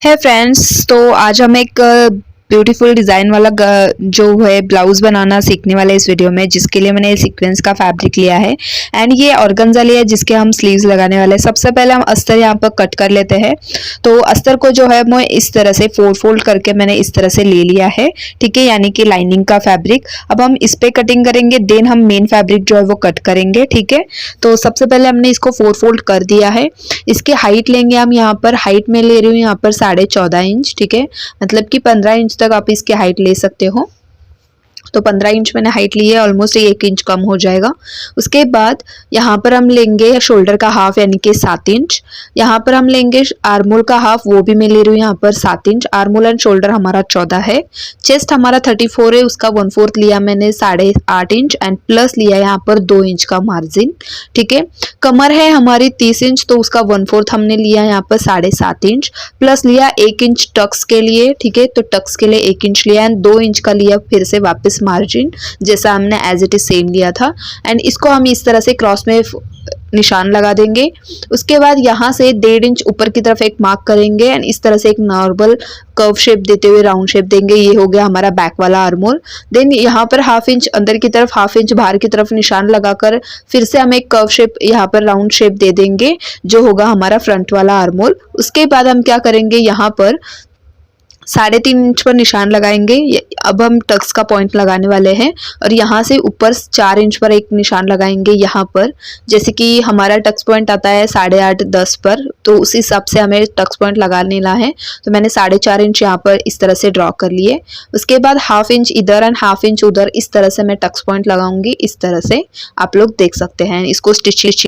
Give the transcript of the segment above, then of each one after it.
है फ्रेंड्स। तो आज हम एक ब्यूटीफुल डिज़ाइन वाला जो है ब्लाउज बनाना सीखने वाले इस वीडियो में, जिसके लिए मैंने सीक्वेंस का फैब्रिक लिया है एंड ये ऑर्गेन्जा लिया है जिसके हम स्लीव्स लगाने वाले हैं। सबसे पहले हम अस्तर यहाँ पर कट कर लेते हैं। तो अस्तर को जो है मैं इस तरह से फोल्ड करके मैंने इस तरह से ले लिया है, ठीक है, यानी कि लाइनिंग का फैब्रिक। अब हम इस पे कटिंग करेंगे, देन हम मेन फैब्रिक जो है वो कट करेंगे, ठीक है। तो सबसे पहले हमने इसको फोल्ड कर दिया है। इसकी हाइट लेंगे हम, यहाँ पर हाइट में ले रही हूँ यहाँ पर 14.5 इंच, ठीक है, मतलब कि 15 इंच तक आप इसकी हाइट ले सकते हो। तो 15 इंच मैंने हाइट ली है, ऑलमोस्ट 1 इंच कम हो जाएगा। उसके बाद यहाँ पर हम लेंगे शोल्डर का हाफ यानी कि 7 इंच। यहाँ पर हम लेंगे आर्मोल का हाफ, वो भी मैं ले रही हूँ यहाँ पर 7 इंच। आर्मोल एंड शोल्डर हमारा 14 है। चेस्ट हमारा 34 है, उसका 1/4 लिया मैंने 8.5 इंच एंड प्लस लिया यहाँ पर 2 इंच का मार्जिन, ठीक है। कमर है हमारी 30 इंच, तो उसका 1/4 हमने लिया यहाँ पर 7.5 इंच, प्लस लिया 1 इंच टक्स के लिए, ठीक है। तो टक्स के लिए 1 इंच लिया एंड 2 इंच का लिया फिर से वापस मार्जिन, जैसा हमने एज इट इज सेम लिया था। एंड इसको हम इस तरह से क्रॉस में निशान लगा देंगे। उसके बाद यहाँ से 1.5 इंच ऊपर की तरफ एक मार्क करेंगे एंड इस तरह से एक नॉर्मल कर्व शेप देते हुए राउंड शेप देंगे। ये हो गया हमारा बैक वाला आर्मोल। देन यहाँ पर 1/2 इंच अंदर की तरफ, 1/2 इंच बाहर की तरफ निशान लगाकर फिर से हम एक कर्व शेप यहाँ पर राउंड शेप दे देंगे, जो होगा हमारा फ्रंट वाला आर्मोल। उसके बाद हम क्या करेंगे, यहाँ पर 3.5 इंच पर निशान लगाएंगे। अब हम टक्स का पॉइंट लगाने वाले हैं और यहाँ से ऊपर 4 इंच पर एक निशान लगाएंगे यहाँ पर। जैसे कि हमारा टक्स पॉइंट आता है 8.5-10 पर, तो उस हिसाब से हमें टक्स पॉइंट लगाने ला है। तो मैंने 4.5 इंच यहाँ पर इस तरह से ड्रॉ कर लिए। उसके बाद 1/2 इंच इधर एंड 1/2 इंच उधर, इस तरह से मैं टक्स पॉइंट लगाऊंगी। इस तरह से आप लोग देख सकते हैं इसको स्टिच।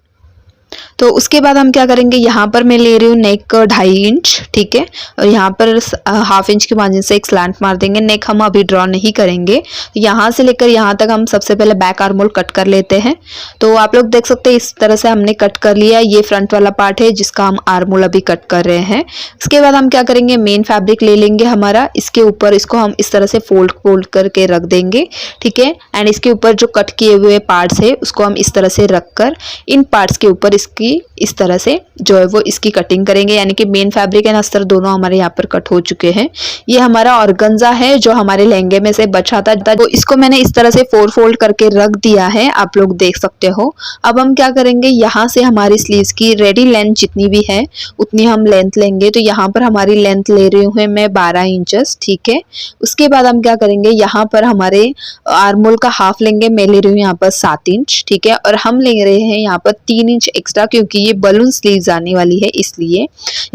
तो उसके बाद हम क्या करेंगे, यहाँ पर मैं ले रही हूँ नेक 2.5 इंच, ठीक है, और यहाँ पर 1/2 इंच के मार्जिन से एक स्लैंट मार देंगे। नेक हम अभी ड्रॉ नहीं करेंगे। यहाँ से लेकर यहाँ तक हम सबसे पहले बैक आर्मोल कट कर लेते हैं। तो आप लोग देख सकते हैं इस तरह से हमने कट कर लिया। ये फ्रंट वाला पार्ट है जिसका हम आर्मोल अभी कट कर रहे हैं। उसके बाद हम क्या करेंगे, मेन फैब्रिक ले लेंगे हमारा, इसके ऊपर इसको हम इस तरह से फोल्ड करके रख देंगे, ठीक है। एंड इसके ऊपर जो कट किए हुए पार्ट्स है उसको हम इस तरह से रखकर इन पार्ट्स के ऊपर इसकी इस तरह से जो है वो इसकी कटिंग करेंगे, यानी कि मेन फैब्रिक एंड अस्तर दोनों हमारे यहाँ पर कट हो चुके हैं। ये हमारा ऑर्गेन्जा है जो हमारे लहंगे में से बचा था, तो इसको मैंने इस तरह से फोल्ड करके रख दिया है, आप लोग देख सकते हो। अब हम क्या करेंगे, यहाँ से हमारी स्लीव्स की रेडी लेंथ जितनी भी है उतनी हम लेंथ लेंगे। तो यहाँ पर हमारी लेंथ ले रही हूँ मैं 12 इंचेस, ठीक है। उसके बाद हम क्या करेंगे, यहाँ पर हमारे आर्मोल का हाफ लेंगे, मैं ले रही हूँ यहाँ पर 7 इंच, ठीक है, और हम ले रहे हैं यहाँ पर 3 इंच एक्स्ट्रा, क्योंकि ये बलून स्लीव्स आने वाली है इसलिए।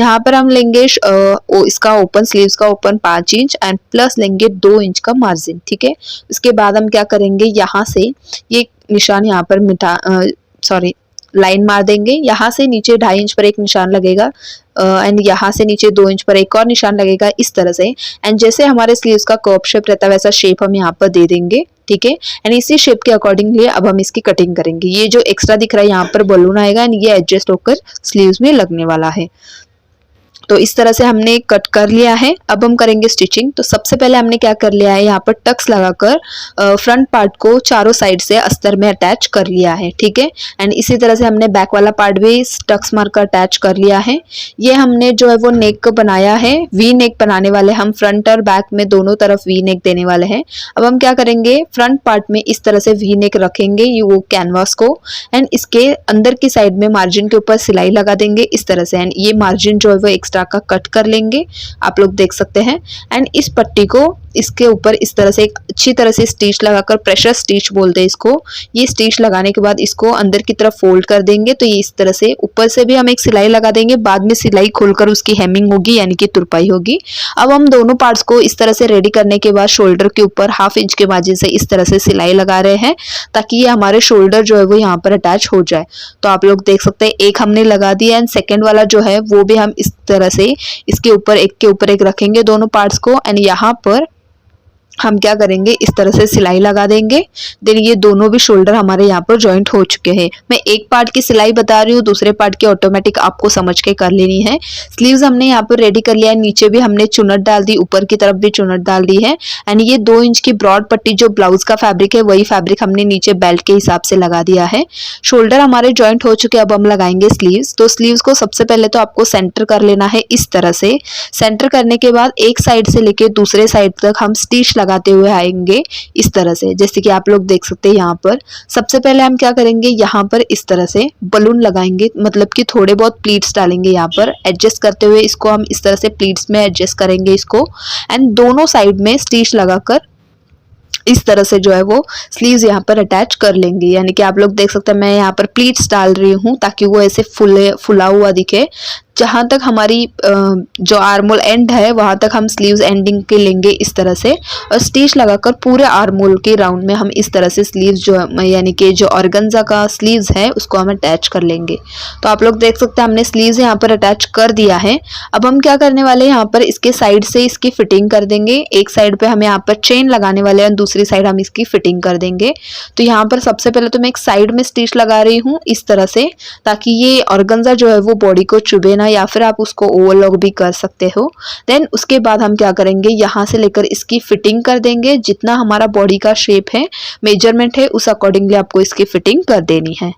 यहाँ पर हम लेंगे इसका ओपन स्लीव्स का ओपन 5 इंच एंड प्लस लेंगे 2 इंच का मार्जिन, ठीक है। उसके बाद हम क्या करेंगे, यहाँ से ये निशान यहाँ पर लाइन मार देंगे। यहाँ से नीचे 2.5 इंच पर एक निशान लगेगा एंड यहाँ से नीचे 2 इंच पर एक और निशान लगेगा, इस तरह से। एंड जैसे हमारे स्लीव्स का कर्व शेप रहता है वैसा शेप हम यहाँ पर दे देंगे, ठीक है। एंड इसी शेप के अकॉर्डिंगली अब हम इसकी कटिंग करेंगे। ये जो एक्स्ट्रा दिख रहा है यहाँ पर बलून आएगा एंड ये एडजस्ट होकर स्लीव्स में लगने वाला है। तो इस तरह से हमने कट कर लिया है। अब हम करेंगे स्टिचिंग। तो सबसे पहले हमने क्या कर लिया है, यहाँ पर टक्स लगाकर फ्रंट पार्ट को चारों साइड से अस्तर में अटैच कर लिया है, ठीक है। एंड इसी तरह से हमने बैक वाला पार्ट भी टक्स मारकर अटैच कर लिया है। ये हमने जो है वो नेक बनाया है, वी नेक बनाने वाले हम, फ्रंट और बैक में दोनों तरफ वी नेक देने वाले हैं। अब हम क्या करेंगे, फ्रंट पार्ट में इस तरह से वी नेक रखेंगे ये वो कैनवास को, एंड इसके अंदर की साइड में मार्जिन के ऊपर सिलाई लगा देंगे इस तरह से। एंड ये मार्जिन जो है वो एक्स्ट्रा का कट कर लेंगे, आप लोग देख सकते हैं। एंड इस पट्टी को इसके ऊपर इस तरह से एक अच्छी तरह से स्टिच लगाकर, प्रेशर स्टिच बोलते हैं इसको, ये स्टिच लगाने के बाद इसको अंदर की तरफ फोल्ड कर देंगे। तो ये इस तरह से ऊपर से भी हम एक सिलाई लगा देंगे, बाद में सिलाई खोलकर उसकी हेमिंग होगी यानी कि तुरपाई होगी। अब हम दोनों पार्ट्स को इस तरह से रेडी करने के बाद शोल्डर के ऊपर 1/2 इंच के मार्जिन से इस तरह से सिलाई लगा रहे हैं ताकि ये हमारे शोल्डर जो है वो यहाँ पर अटैच हो जाए। तो आप लोग देख सकते हैं एक हमने लगा दिया एंड सेकेंड वाला जो है वो भी हम इस तरह से इसके ऊपर एक के ऊपर एक रखेंगे दोनों पार्ट्स को। एंड यहाँ पर हम क्या करेंगे, इस तरह से सिलाई लगा देंगे। देन ये दोनों भी शोल्डर हमारे यहाँ पर जॉइंट हो चुके हैं। मैं एक पार्ट की सिलाई बता रही हूँ, दूसरे पार्ट की ऑटोमेटिक आपको समझ के कर लेनी है। स्लीव्स हमने यहाँ पर रेडी कर लिया है, नीचे भी हमने चुनट डाल दी, ऊपर की तरफ भी चुनट डाल दी है। एंड ये 2 इंच की ब्रॉड पट्टी जो ब्लाउज का फैब्रिक है, वही फैब्रिक हमने नीचे बेल्ट के हिसाब से लगा दिया है। शोल्डर हमारे जॉइंट हो चुके हैं, अब हम लगाएंगे स्लीव्स। तो स्लीव्स को सबसे पहले तो आपको सेंटर कर लेना है इस तरह से। सेंटर करने के बाद एक साइड से लेके दूसरे साइड तक हम स्टिच लगाते हुए आएंगे इस तरह से, जैसे कि आप लोग देख सकते हैं यहाँ पर। सबसे पहले हम क्या करेंगे, यहाँ पर इस तरह से बलून लगाएंगे, मतलब कि थोड़े बहुत प्लीट्स डालेंगे यहाँ पर एडजस्ट करते हुए। इसको हम इस तरह से प्लीट्स में एडजस्ट करेंगे इसको, एंड दोनों साइड में स्टिच लगाकर इस तरह से जो है वो स्लीव्स यहाँ पर अटैच कर लेंगे। यानी कि आप लोग देख सकते हैं मैं यहाँ पर प्लीट्स डाल रही हूँ ताकि वो ऐसे फुला हुआ दिखे। जहाँ तक हमारी जो आर्मोल एंड है वहाँ तक हम स्लीव्स एंडिंग के लेंगे इस तरह से, और स्टिच लगाकर पूरे आर्मोल के राउंड में हम इस तरह से स्लीव्स जो यानी कि जो ऑर्गेन्जा का स्लीव्स है उसको हम अटैच कर लेंगे। तो आप लोग देख सकते हैं हमने स्लीव्स यहाँ पर अटैच कर दिया है। अब हम क्या करने वाले हैं, यहाँ पर इसके साइड से इसकी फिटिंग कर देंगे। एक साइड पे हम यहाँ पर चेन लगाने वाले हैं, दूसरी साइड हम इसकी फिटिंग कर देंगे। तो यहाँ पर सबसे पहले तो मैं एक साइड में स्टिच लगा रही हूँ इस तरह से, ताकि ये ऑर्गेन्जा जो है वो बॉडी को चुभे ना, या फिर आप उसको ओवरलॉक भी कर सकते हो। देन उसके बाद हम क्या करेंगे, यहाँ से लेकर इसकी फिटिंग कर देंगे। जितना हमारा बॉडी का शेप है, मेजरमेंट है, उस अकॉर्डिंगली आपको इसकी फिटिंग कर देनी है।